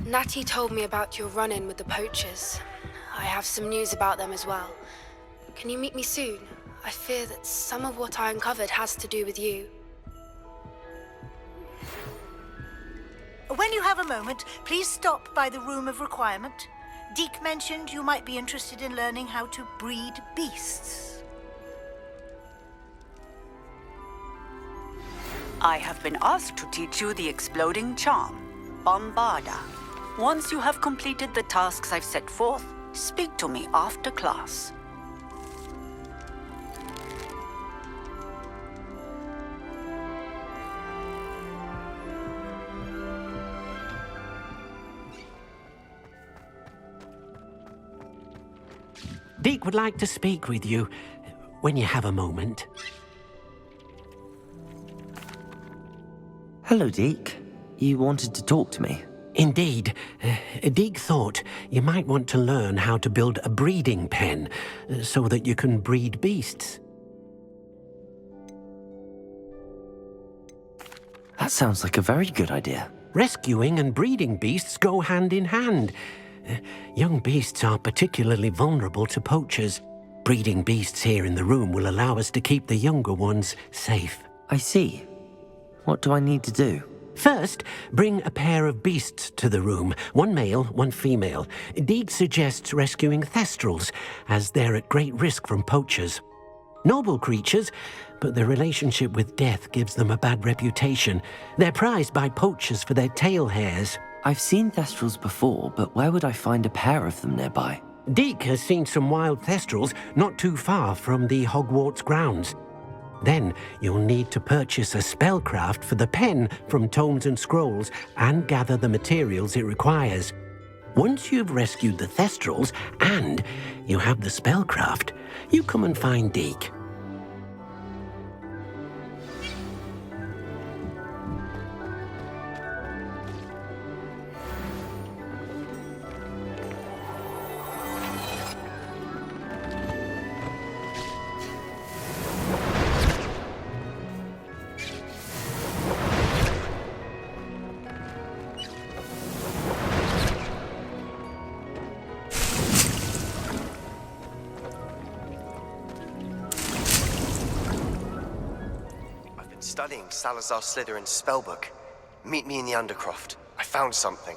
Natty told me about your run-in with the poachers. I have some news about them as well. Can you meet me soon? I fear that some of what I uncovered has to do with you. When you have a moment, please stop by the Room of Requirement. Deke mentioned you might be interested in learning how to breed beasts. I have been asked to teach you the exploding charm, Bombarda. Once you have completed the tasks I've set forth, speak to me after class. Deke would like to speak with you when you have a moment. Hello, Deke. You wanted to talk to me? Indeed. Deke thought you might want to learn how to build a breeding pen so that you can breed beasts. That sounds like a very good idea. Rescuing and breeding beasts go hand in hand. Young beasts are particularly vulnerable to poachers. Breeding beasts here in the room will allow us to keep the younger ones safe. I see. What do I need to do? First, bring a pair of beasts to the room. One male, one female. Deke suggests rescuing Thestrals, as they're at great risk from poachers. Noble creatures, but their relationship with death gives them a bad reputation. They're prized by poachers for their tail hairs. I've seen Thestrals before, but where would I find a pair of them nearby? Deke has seen some wild Thestrals not too far from the Hogwarts grounds. Then you'll need to purchase a spellcraft for the pen from Tomes and Scrolls and gather the materials it requires. Once you've rescued the Thestrals and you have the spellcraft, you come and find Deke. Studying Salazar Slytherin's spellbook. Meet me in the Undercroft. I found something.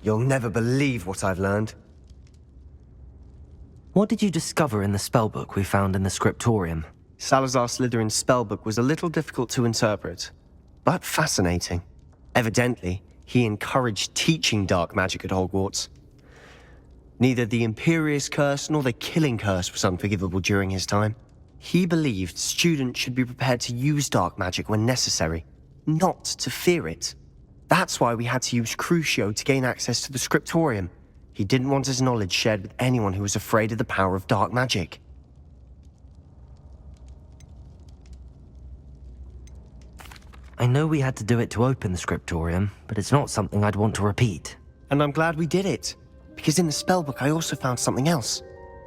You'll never believe what I've learned. What did you discover in the spellbook we found in the scriptorium? Salazar Slytherin's spellbook was a little difficult to interpret, but fascinating. Evidently, he encouraged teaching dark magic at Hogwarts. Neither the Imperious Curse nor the Killing Curse was unforgivable during his time. He believed students should be prepared to use dark magic when necessary, not to fear it. That's why we had to use Crucio to gain access to the scriptorium. He didn't want his knowledge shared with anyone who was afraid of the power of dark magic. I know we had to do it to open the scriptorium, but it's not something I'd want to repeat. And I'm glad we did it, because in the spellbook I also found something else.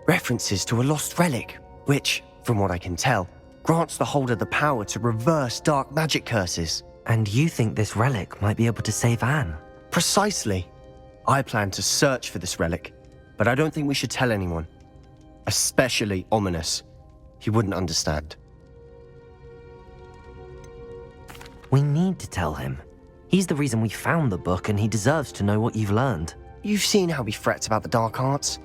References to a lost relic, which, from what I can tell, grants the holder the power to reverse dark magic curses. And you think this relic might be able to save Anne? Precisely. I plan to search for this relic, but I don't think we should tell anyone. Especially Ominous. He wouldn't understand. We need to tell him. He's the reason we found the book, and he deserves to know what you've learned. You've seen how he frets about the dark arts.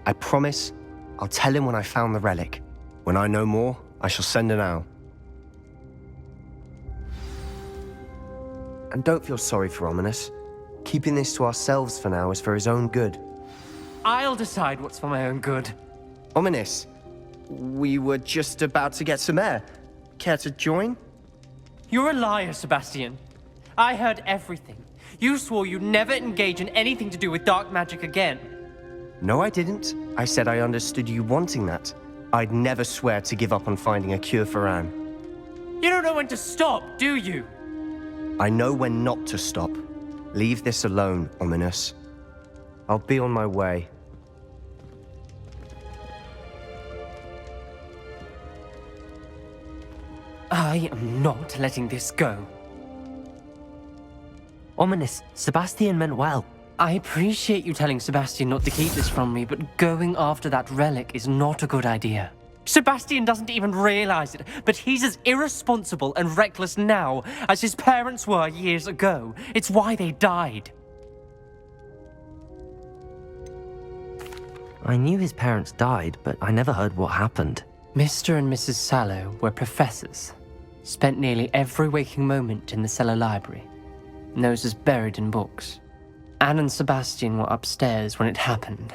I promise I'll tell him when I found the relic. When I know more, I shall send an owl. And don't feel sorry for Ominous. Keeping this to ourselves for now is for his own good. I'll decide what's for my own good. Ominous, we were just about to get some air. Care to join? You're a liar, Sebastian. I heard everything. You swore you'd never engage in anything to do with dark magic again. No, I didn't. I said I understood you wanting that. I'd never swear to give up on finding a cure for Anne. You don't know when to stop, do you? I know when not to stop. Leave this alone, Ominous. I'll be on my way. I am not letting this go. Ominous, Sebastian meant well. I appreciate you telling Sebastian not to keep this from me, but going after that relic is not a good idea. Sebastian doesn't even realize it, but he's as irresponsible and reckless now as his parents were years ago. It's why they died. I knew his parents died, but I never heard what happened. Mr. and Mrs. Sallow were professors. Spent nearly every waking moment in the cellar library. Noses buried in books. Anne and Sebastian were upstairs when it happened.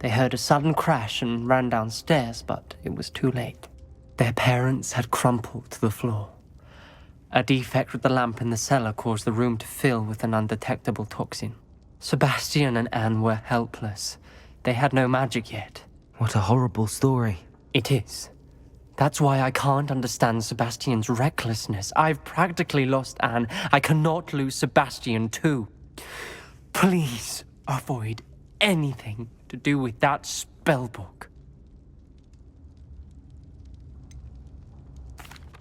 They heard a sudden crash and ran downstairs, but it was too late. Their parents had crumpled to the floor. A defect with the lamp in the cellar caused the room to fill with an undetectable toxin. Sebastian and Anne were helpless. They had no magic yet. What a horrible story. It is. That's why I can't understand Sebastian's recklessness. I've practically lost Anne. I cannot lose Sebastian too. Please avoid anything to do with that spellbook.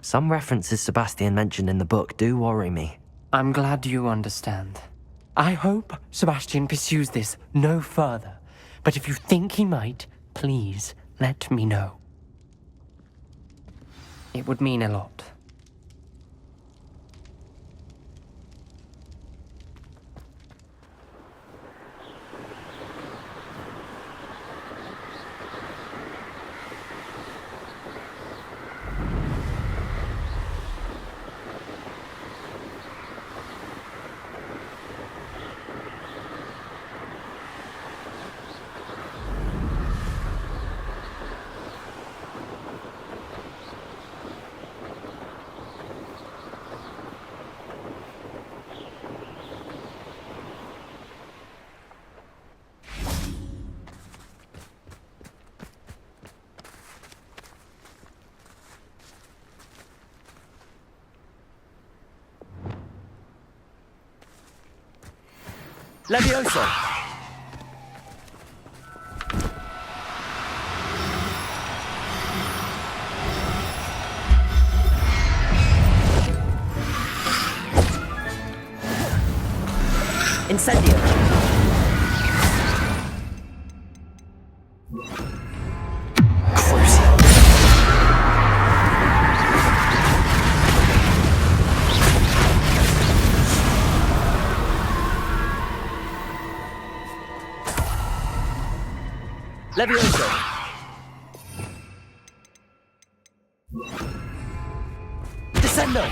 Some references Sebastian mentioned in the book do worry me. I'm glad you understand. I hope Sebastian pursues this no further. But if you think he might, please let me know. It would mean a lot. Levioso! Incendio! Levioso! Descendo!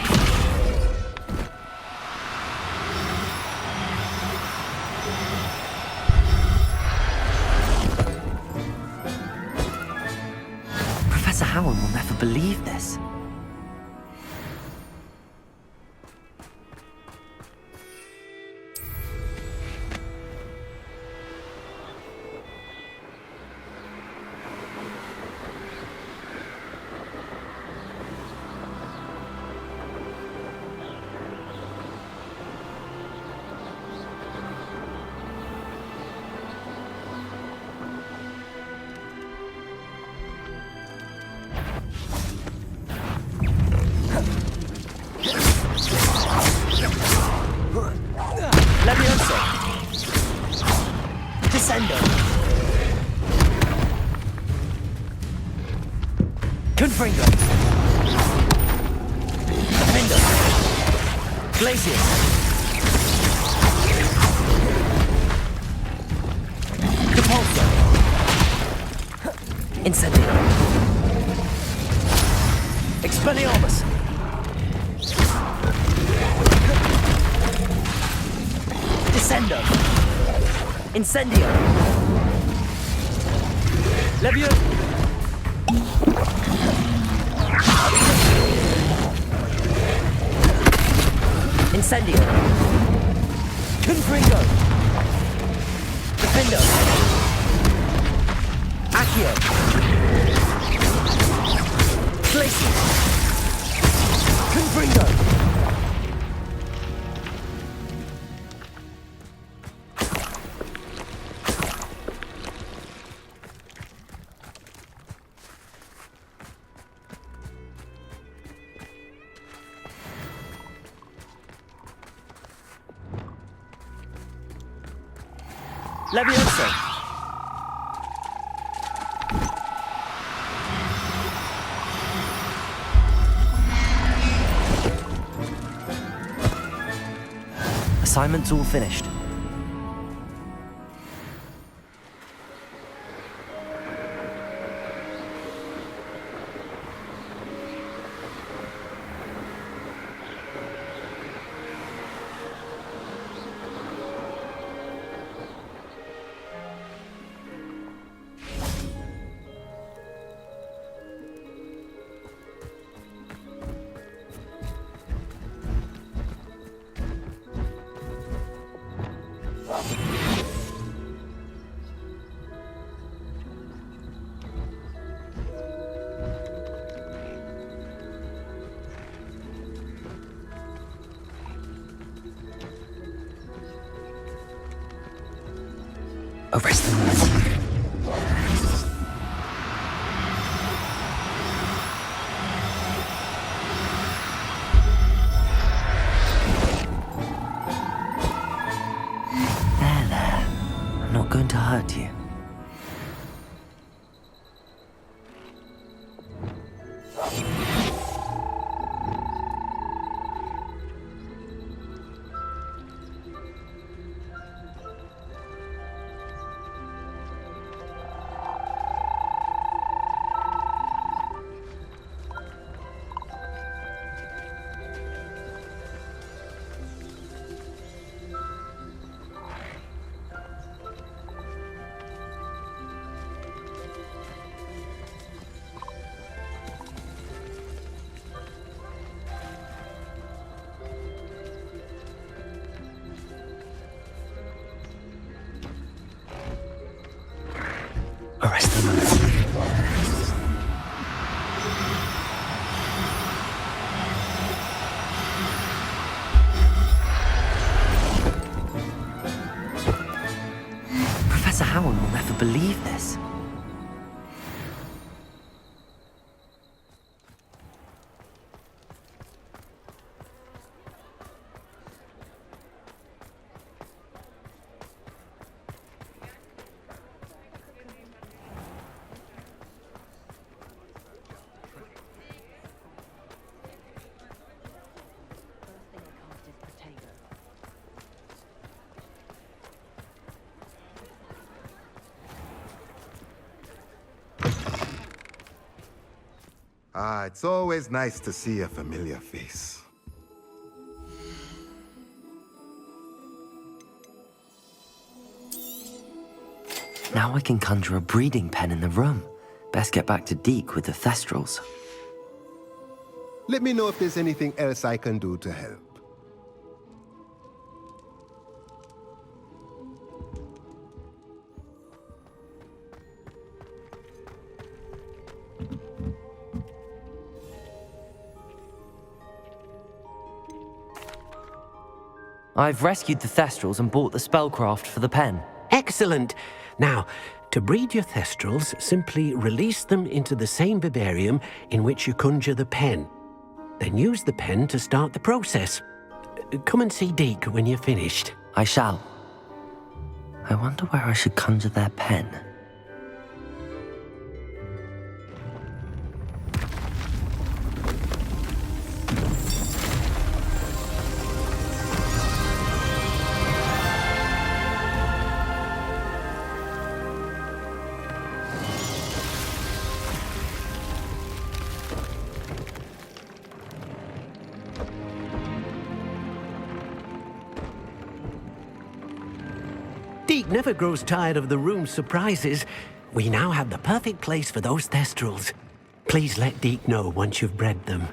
Professor Howell will never believe this. Confringo. Defender. Glacius. Depulso. Incendio. Expelliarmus. Descendo. Incendio. Levio. Incendio. Confringo. Defendo. Accio. Glacius. Confringo. Levioso. Assignment's all finished. Arrest them. There. I'm not going to hurt you. Arrest them. Professor Howell will never believe this. It's always nice to see a familiar face. Now I can conjure a breeding pen in the room. Best get back to Deke with the Thestrals. Let me know if there's anything else I can do to help. I've rescued the Thestrals and bought the spellcraft for the pen. Excellent. Now, to breed your Thestrals, simply release them into the same vivarium in which you conjure the pen. Then use the pen to start the process. Come and see Deke when you're finished. I shall. I wonder where I should conjure their pen. never grows tired of the room's surprises. We now have the perfect place for those Thestrals. Please let Deke know once you've bred them.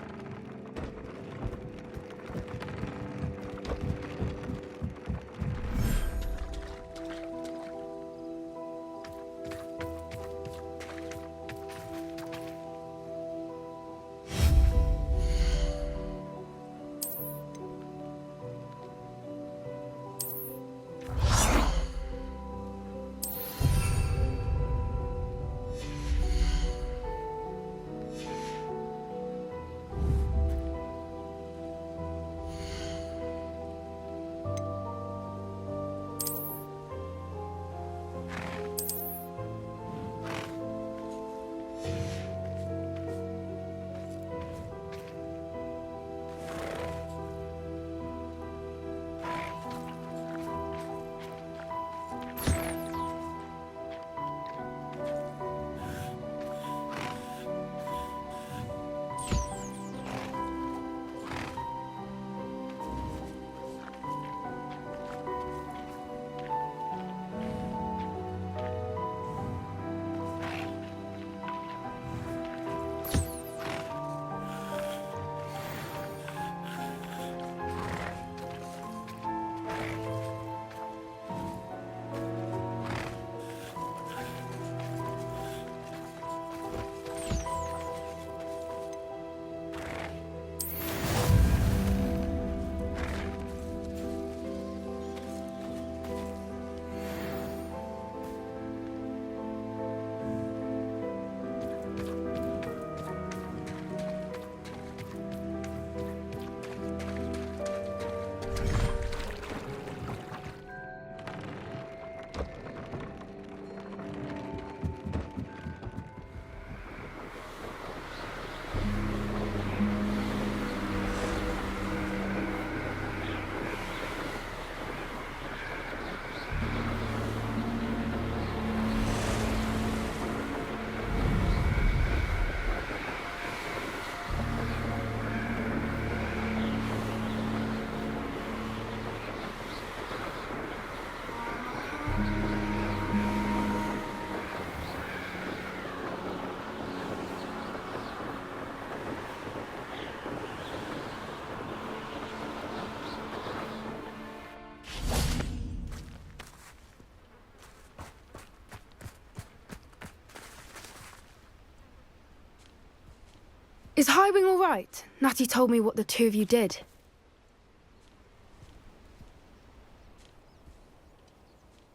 Is Highwing all right? Natty told me what the two of you did.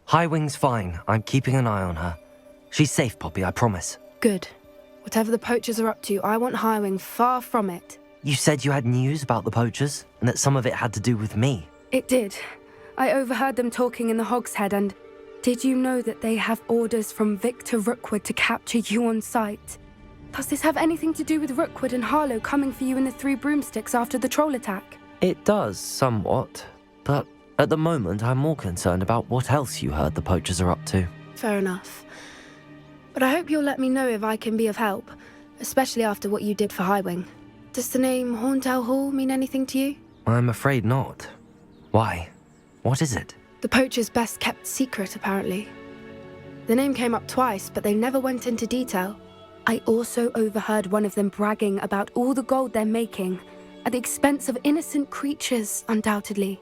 Highwing's fine. I'm keeping an eye on her. She's safe, Poppy, I promise. Good. Whatever the poachers are up to, I want Highwing far from it. You said you had news about the poachers, and that some of it had to do with me. It did. I overheard them talking in the Hogshead, and did you know that they have orders from Victor Rookwood to capture you on sight? Does this have anything to do with Rookwood and Harlow coming for you in the Three Broomsticks after the troll attack? It does, somewhat. But at the moment, I'm more concerned about what else you heard the poachers are up to. Fair enough. But I hope you'll let me know if I can be of help, especially after what you did for Highwing. Does the name Horntail Hall mean anything to you? I'm afraid not. Why? What is it? The poachers' best-kept secret, apparently. The name came up twice, but they never went into detail. I also overheard one of them bragging about all the gold they're making, at the expense of innocent creatures, undoubtedly.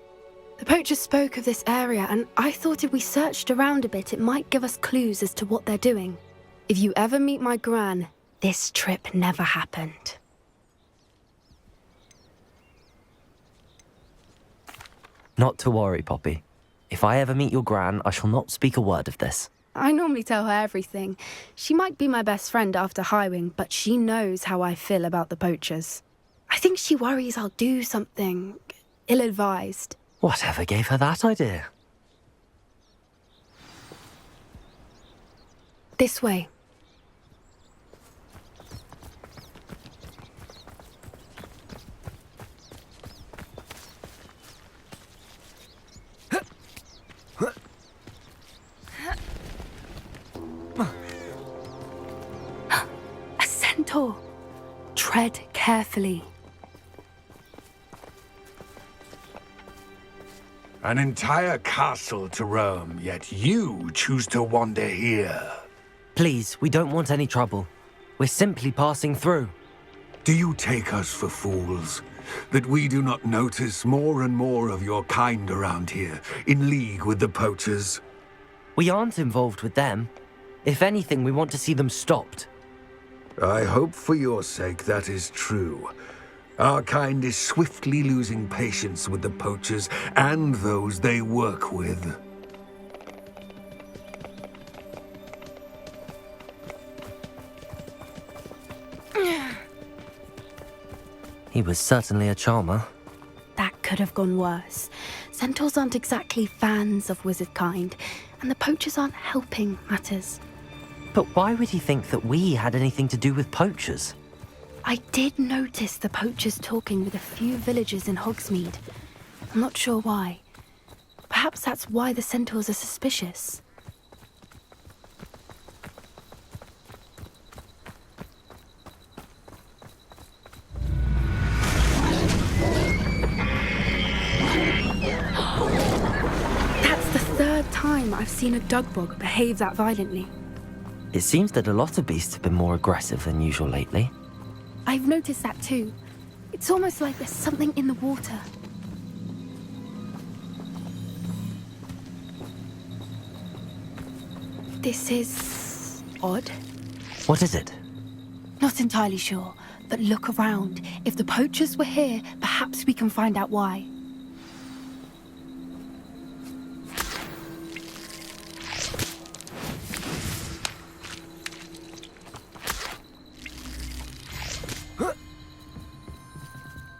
The poachers spoke of this area, and I thought if we searched around a bit, it might give us clues as to what they're doing. If you ever meet my gran, this trip never happened. Not to worry, Poppy. If I ever meet your gran, I shall not speak a word of this. I normally tell her everything. She might be my best friend after Highwing, but she knows how I feel about the poachers. I think she worries I'll do something ill-advised. Whatever gave her that idea? This way. A centaur. Tread carefully. An entire castle to roam, yet you choose to wander here. Please, we don't want any trouble. We're simply passing through. Do you take us for fools? That we do not notice more and more of your kind around here, in league with the poachers? We aren't involved with them. If anything, we want to see them stopped. I hope for your sake that is true. Our kind is swiftly losing patience with the poachers and those they work with. He was certainly a charmer. That could have gone worse. Centaurs aren't exactly fans of wizard kind, and the poachers aren't helping matters. But why would he think that we had anything to do with poachers? I did notice the poachers talking with a few villagers in Hogsmeade. I'm not sure why. Perhaps that's why the centaurs are suspicious. That's the third time I've seen a dugbog behave that violently. It seems that a lot of beasts have been more aggressive than usual lately. I've noticed that too. It's almost like there's something in the water. This is odd. What is it? Not entirely sure, but look around. If the poachers were here, perhaps we can find out why.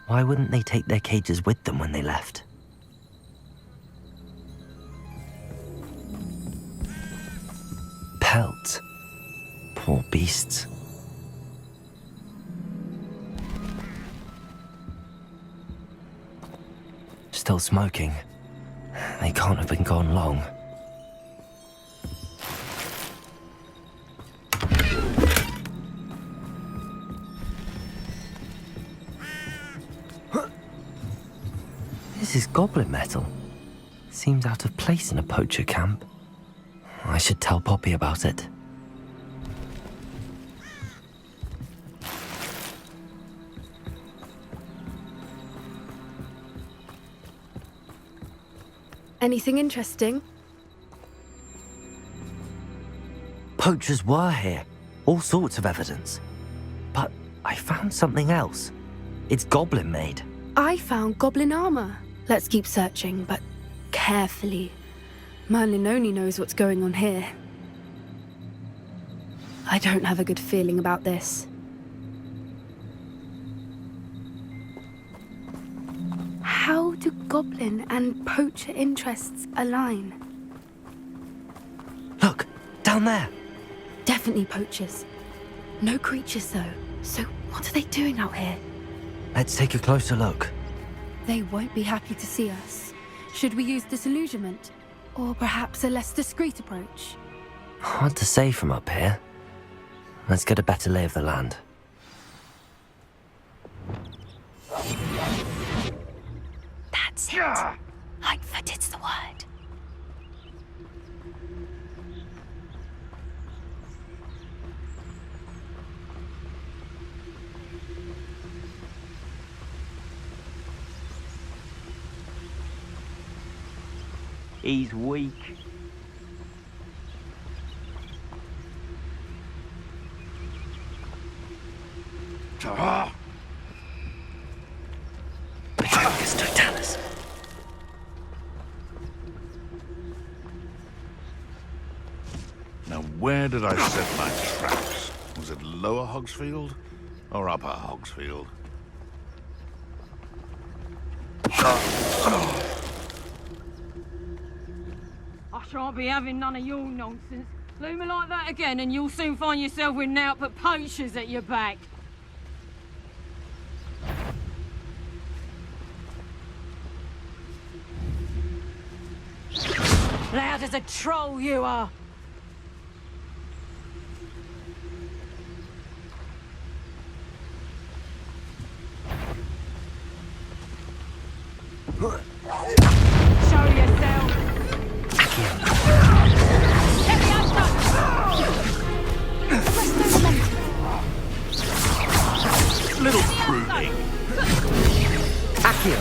Why wouldn't they take their cages with them when they left? Pelts. Poor beasts. Still smoking. They can't have been gone long. This is goblin metal. Seems out of place in a poacher camp. I should tell Poppy about it. Anything interesting? Poachers were here. All sorts of evidence. But I found something else. It's goblin made. I found goblin armor. Let's keep searching, but carefully. Merlin only knows what's going on here. I don't have a good feeling about this. How do goblin and poacher interests align? Look, down there. Definitely poachers. No creatures though, so what are they doing out here? Let's take a closer look. They won't be happy to see us. Should we use disillusionment? Or perhaps a less discreet approach? Hard to say from up here. Let's get a better lay of the land. That's it. Lightfooted's the word. He's weak. Focus, Totalis. Now, where did I set my traps? Was it Lower Hogsfield or Upper Hogsfield? I shan't be having none of your nonsense. Leave me like that again and you'll soon find yourself with naught but poachers at your back. Loud as a troll you are. Show you dying. Accio!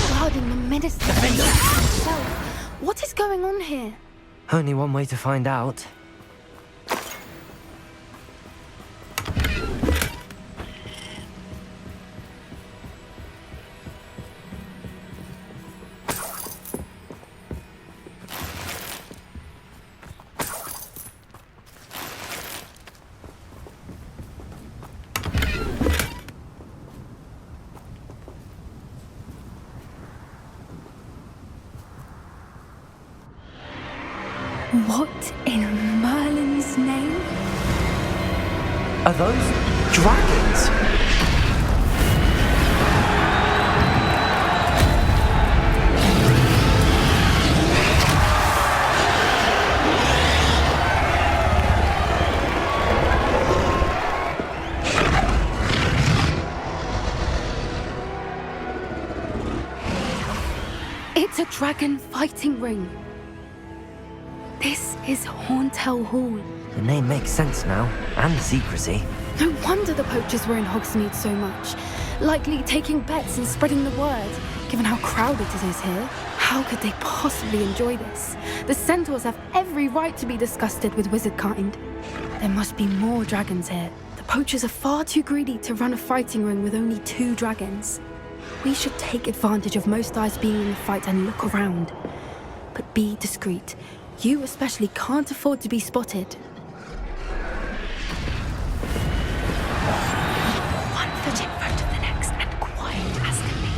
Guarding the minister himself. What is going on here? Only one way to find out. What in Merlin's name? Are those dragons? It's a dragon fighting ring. This is Horntail Hall. The name makes sense now, and the secrecy. No wonder the poachers were in Hogsmeade so much. Likely taking bets and spreading the word, given how crowded it is here. How could they possibly enjoy this? The centaurs have every right to be disgusted with wizard kind. There must be more dragons here. The poachers are far too greedy to run a fighting ring with only 2 dragons. We should take advantage of most eyes being in the fight and look around. But be discreet. You especially can't afford to be spotted. One foot in front of the next and quiet as can be.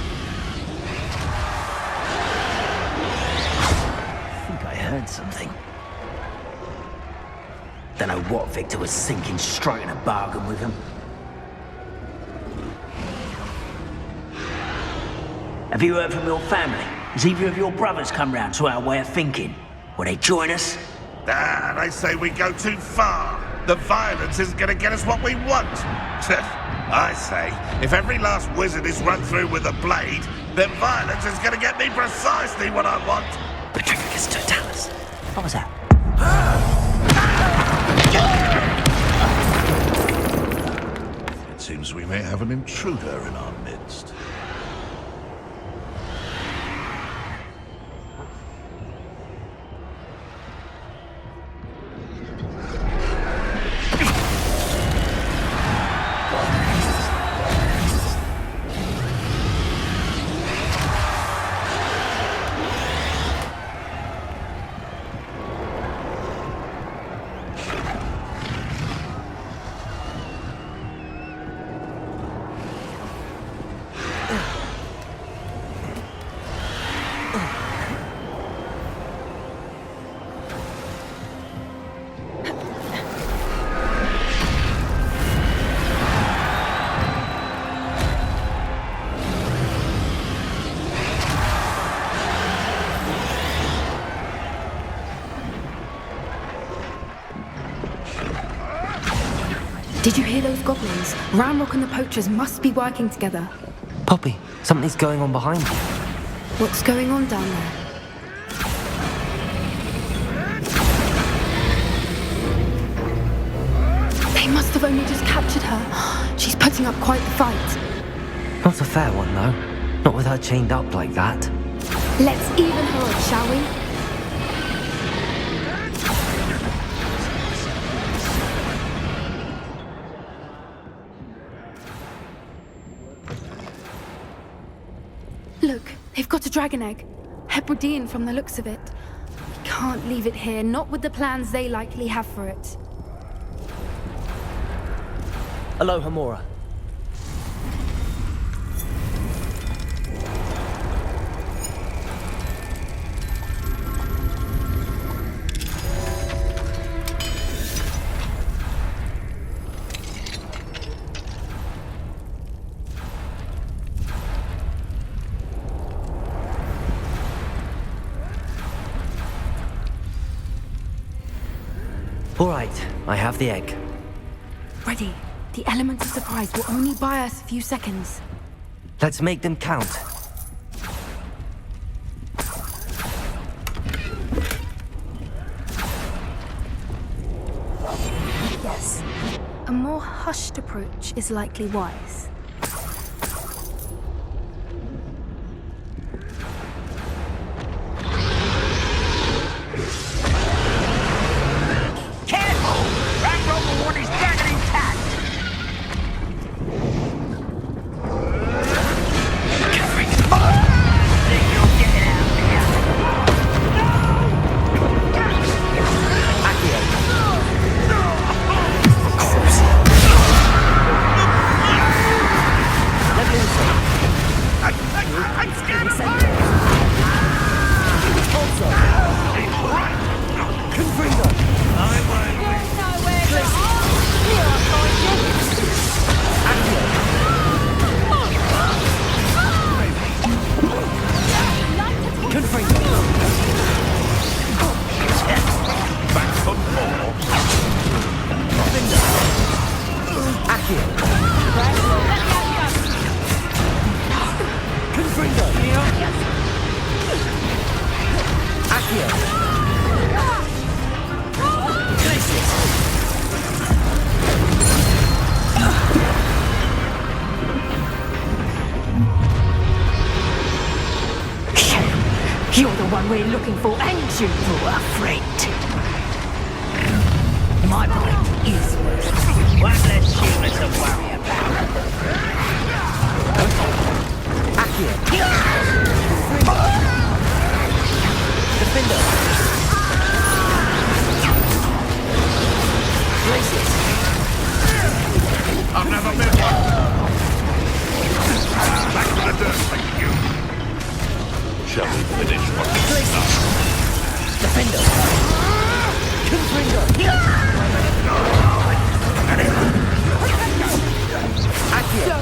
I think I heard something. Don't know what Victor was thinking, striking a bargain with him. Have you heard from your family? Has either of your brothers come round to our way of thinking? Will they join us? Ah, they say we go too far. The violence isn't going to get us what we want. I say, if every last wizard is run through with a blade, then violence is going to get me precisely what I want. Patricus Totalis. What was that? It seems we may have an intruder in our midst. Did you hear those goblins? Ramrock and the poachers must be working together. Poppy, something's going on behind you. What's going on down there? They must have only just captured her. She's putting up quite the fight. Not a fair one, though. Not with her chained up like that. Let's even her up, shall we? Look, they've got a dragon egg. Hebridean from the looks of it. We can't leave it here, not with the plans they likely have for it. Aloha, Mora. All right, I have the egg. Ready. The element of surprise will only buy us a few seconds. Let's make them count. Yes. A more hushed approach is likely wise. Careful! That rubber one is dragging intact! Think you'll get it out here? You're the one we're looking for, ain't you? Poor friend. My point is one less human to worry about. Defender! Places! I've never been one. Back to the dirt, thank you. Shall we finish what we started? Defender! Confringo! Accio!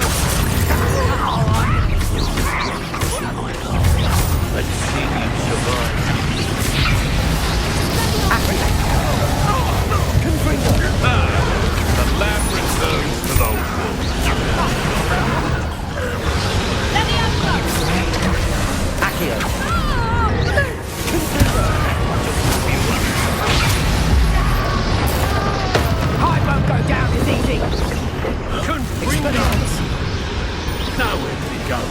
Let's see you survive. Confringo! The lab returns to the wolves. Accio! I won't go down as easy. Confringo! Nowhere to go.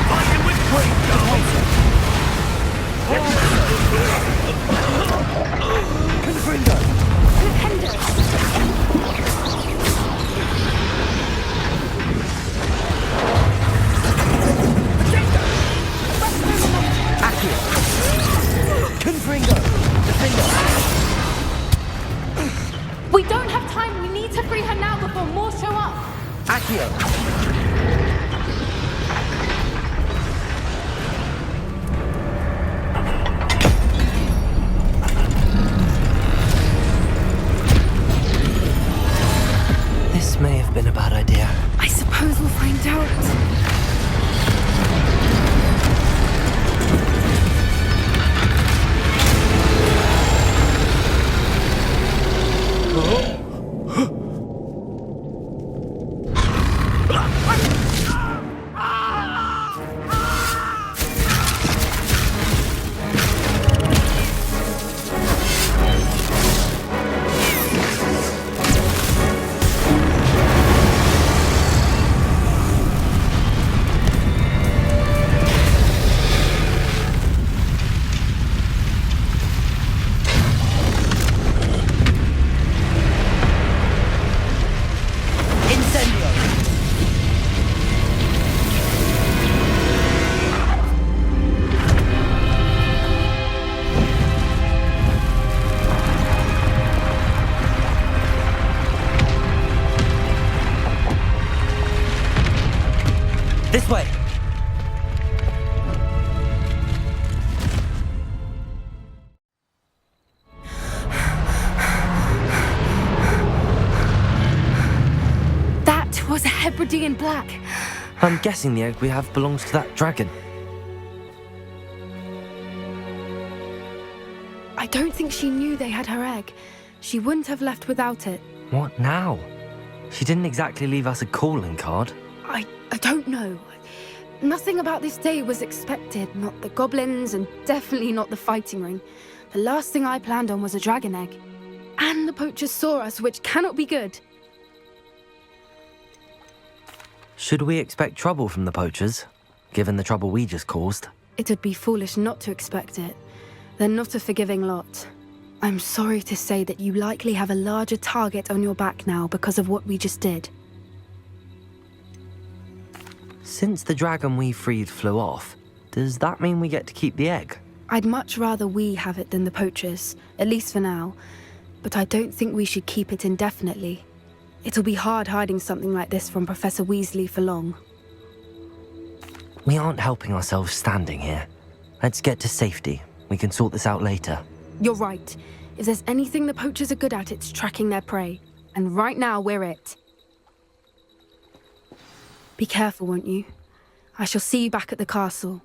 Fighting with Confringo! Accio! Confringo! Defender! We don't have time. We need to free her now before more show up. Accio! This may have been a bad idea. I suppose we'll find out. This way! That was a Hebridean black. I'm guessing the egg we have belongs to that dragon. I don't think she knew they had her egg. She wouldn't have left without it. What now? She didn't exactly leave us a calling card. I don't know. Nothing about this day was expected. Not the goblins, and definitely not the fighting ring. The last thing I planned on was a dragon egg. And the poachers saw us, which cannot be good. Should we expect trouble from the poachers, given the trouble we just caused? It would be foolish not to expect it. They're not a forgiving lot. I'm sorry to say that you likely have a larger target on your back now because of what we just did. Since the dragon we freed flew off, does that mean we get to keep the egg? I'd much rather we have it than the poachers, at least for now. But I don't think we should keep it indefinitely. It'll be hard hiding something like this from Professor Weasley for long. We aren't helping ourselves standing here. Let's get to safety. We can sort this out later. You're right. If there's anything the poachers are good at, it's tracking their prey. And right now, we're it. Be careful, won't you? I shall see you back at the castle.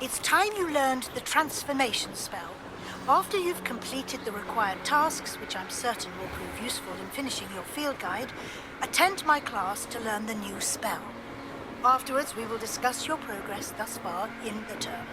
It's time you learned the transformation spell. After you've completed the required tasks, which I'm certain will prove useful in finishing your field guide, attend my class to learn the new spell. Afterwards, we will discuss your progress thus far in the term.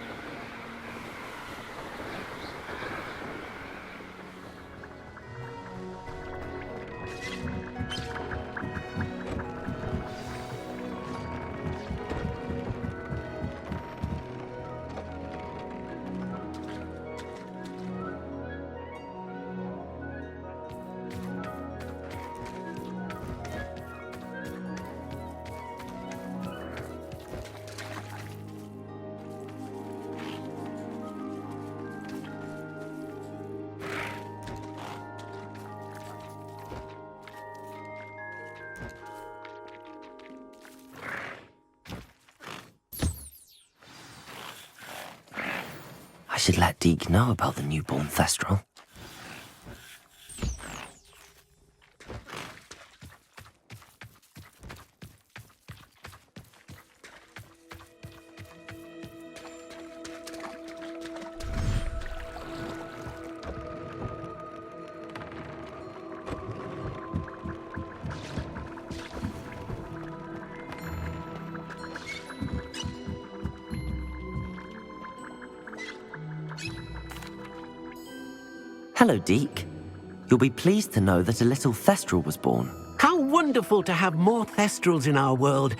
I should let Deke know about the newborn Thestral. Hello, Deke. You'll be pleased to know that a little Thestral was born. How wonderful to have more Thestrals in our world.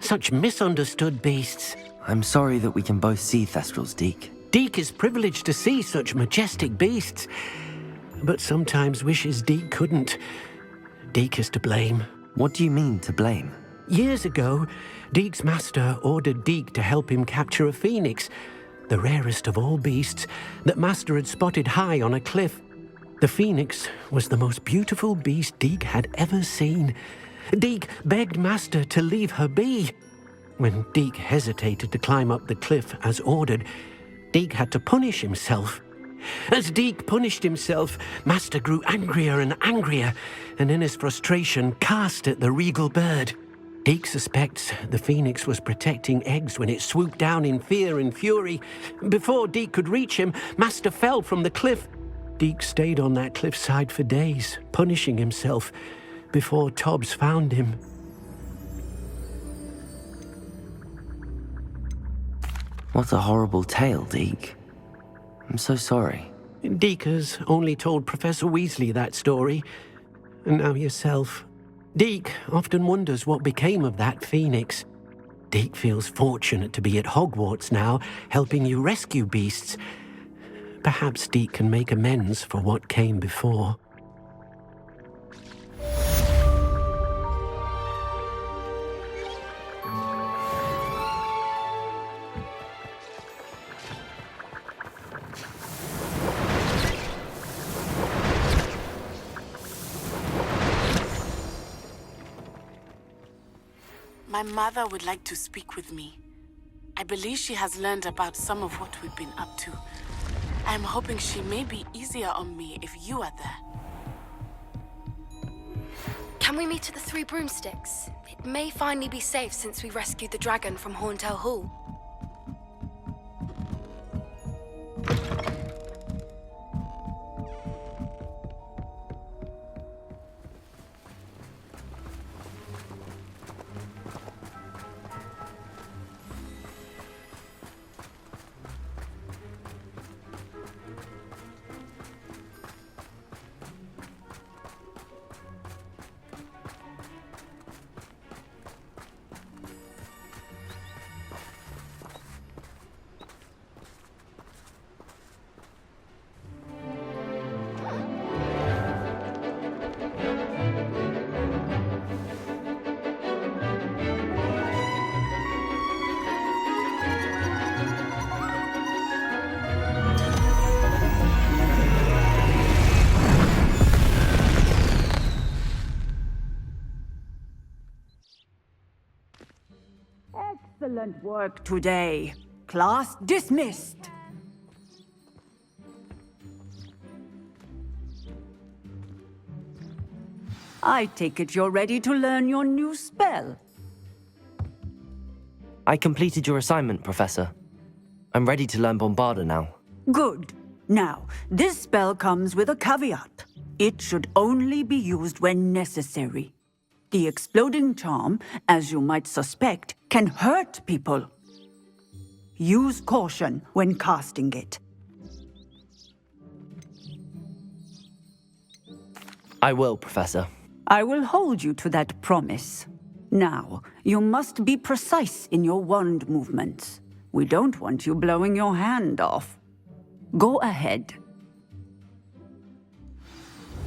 Such misunderstood beasts. I'm sorry that we can both see Thestrals, Deke. Deke is privileged to see such majestic beasts, but sometimes wishes Deke couldn't. Deke is to blame. What do you mean, to blame? Years ago, Deke's master ordered Deke to help him capture a phoenix, the rarest of all beasts, that Master had spotted high on a cliff. The phoenix was the most beautiful beast Deke had ever seen. Deke begged Master to leave her be. When Deke hesitated to climb up the cliff as ordered, Deke had to punish himself. As Deke punished himself, Master grew angrier and angrier, and in his frustration cast at the regal bird. Deke suspects the phoenix was protecting eggs when it swooped down in fear and fury. Before Deke could reach him, Master fell from the cliff. Deke stayed on that cliffside for days, punishing himself, before Tobbs found him. What a horrible tale, Deke. I'm so sorry. Deke has only told Professor Weasley that story, and now yourself. Deke often wonders what became of that phoenix. Deke feels fortunate to be at Hogwarts now, helping you rescue beasts. Perhaps Deke can make amends for what came before. My mother would like to speak with me. I believe she has learned about some of what we've been up to. I'm hoping she may be easier on me if you are there. Can we meet at the Three Broomsticks? It may finally be safe since we rescued the dragon from Horntail Hall. Excellent work today. Class dismissed. I take it you're ready to learn your new spell. I completed your assignment, Professor. I'm ready to learn Bombarda now. Good. Now, this spell comes with a caveat. It should only be used when necessary. The exploding charm, as you might suspect, can hurt people. Use caution when casting it. I will, Professor. I will hold you to that promise. Now, you must be precise in your wand movements. We don't want you blowing your hand off. Go ahead.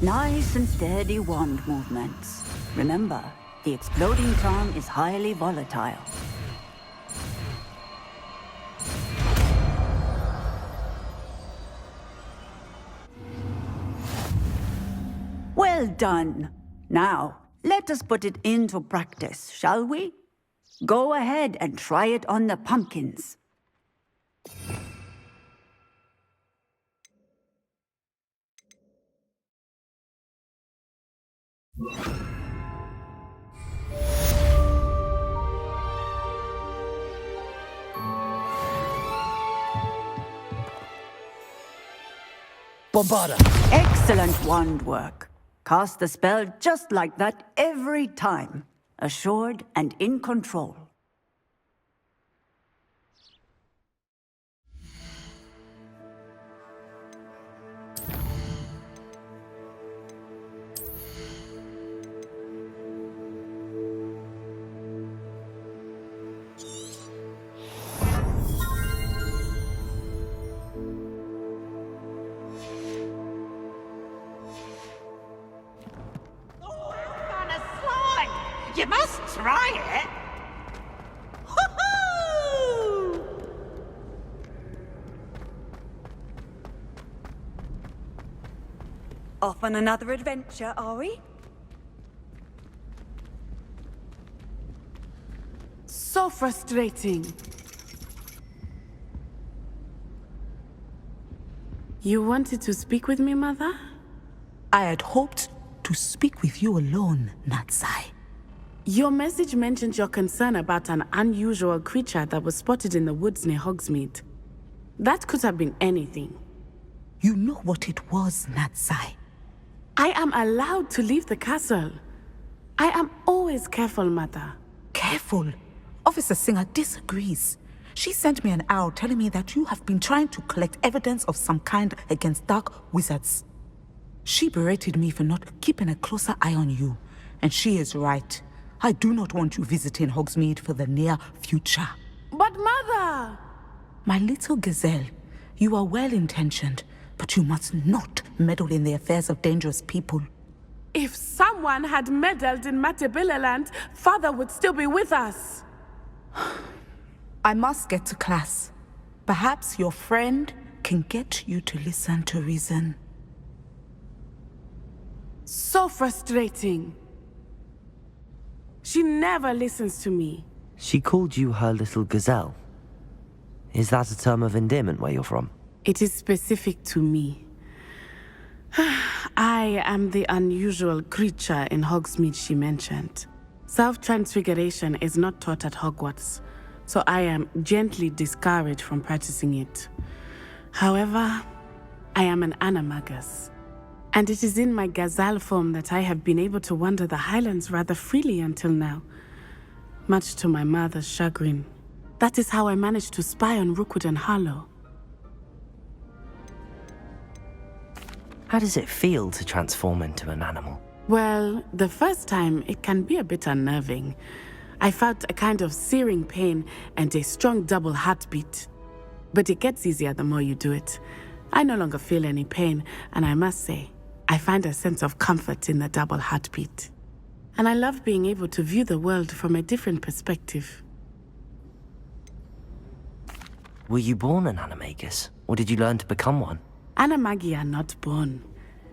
Nice and steady wand movements. Remember, the exploding charm is highly volatile. Well done. Now, let us put it into practice, shall we? Go ahead and try it on the pumpkins. Bombarda! Excellent wand work. Cast the spell just like that every time. Assured and in control. You must try it. Off on another adventure, are we? So frustrating. You wanted to speak with me, Mother? I had hoped to speak with you alone, Natsai. Your message mentioned your concern about an unusual creature that was spotted in the woods near Hogsmeade. That could have been anything. You know what it was, Natsai. I am allowed to leave the castle. I am always careful, Mother. Careful? Officer Singer disagrees. She sent me an owl telling me that you have been trying to collect evidence of some kind against dark wizards. She berated me for not keeping a closer eye on you, and she is right. I do not want you visiting Hogsmeade for the near future. But Mother! My little gazelle, you are well-intentioned, but you must not meddle in the affairs of dangerous people. If someone had meddled in Matabeleland, Father would still be with us. I must get to class. Perhaps your friend can get you to listen to reason. So frustrating. She never listens to me. She called you her little gazelle. Is that a term of endearment where you're from? It is specific to me. I am the unusual creature in Hogsmeade she mentioned. Self-transfiguration is not taught at Hogwarts, so I am gently discouraged from practicing it. However, I am an animagus, and it is in my gazelle form that I have been able to wander the Highlands rather freely until now, much to my mother's chagrin. That is how I managed to spy on Rookwood and Harlow. How does it feel to transform into an animal? Well, the first time it can be a bit unnerving. I felt a kind of searing pain and a strong double heartbeat. But it gets easier the more you do it. I no longer feel any pain, and I must say, I find a sense of comfort in the double heartbeat. And I love being able to view the world from a different perspective. Were you born an animagus, or did you learn to become one? Animagi are not born.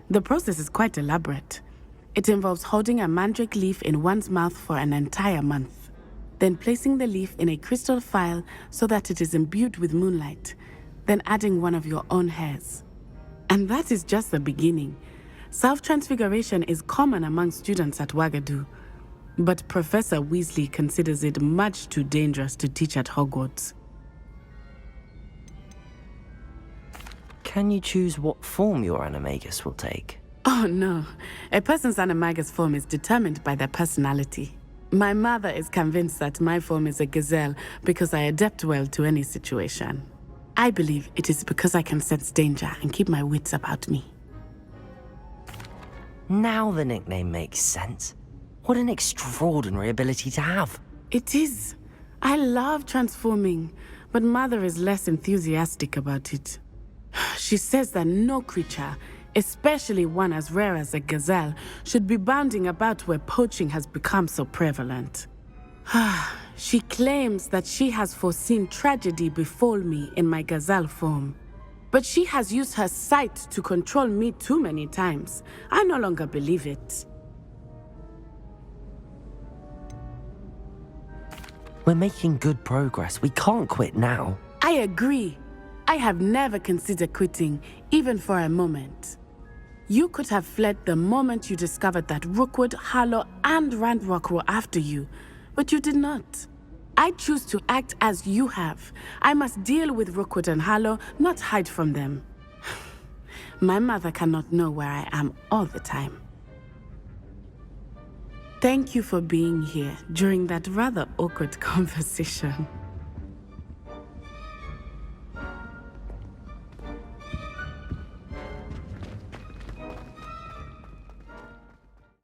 The process is quite elaborate. It involves holding a mandrake leaf in one's mouth for an entire month, then placing the leaf in a crystal phial so that it is imbued with moonlight, then adding one of your own hairs. And that is just the beginning. Self-transfiguration is common among students at Wagadu, but Professor Weasley considers it much too dangerous to teach at Hogwarts. Can you choose what form your animagus will take? Oh no, a person's animagus form is determined by their personality. My mother is convinced that my form is a gazelle because I adapt well to any situation. I believe it is because I can sense danger and keep my wits about me. Now the nickname makes sense. What an extraordinary ability to have. It is. I love transforming, but Mother is less enthusiastic about it. She says that no creature, especially one as rare as a gazelle, should be bounding about where poaching has become so prevalent. She claims that she has foreseen tragedy befall me in my gazelle form. But she has used her sight to control me too many times. I no longer believe it. We're making good progress. We can't quit now. I agree. I have never considered quitting, even for a moment. You could have fled the moment you discovered that Rookwood, Harlow, and Ranrock were after you, but you did not. I choose to act as you have. I must deal with Rookwood and Harlow, not hide from them. My mother cannot know where I am all the time. Thank you for being here during that rather awkward conversation.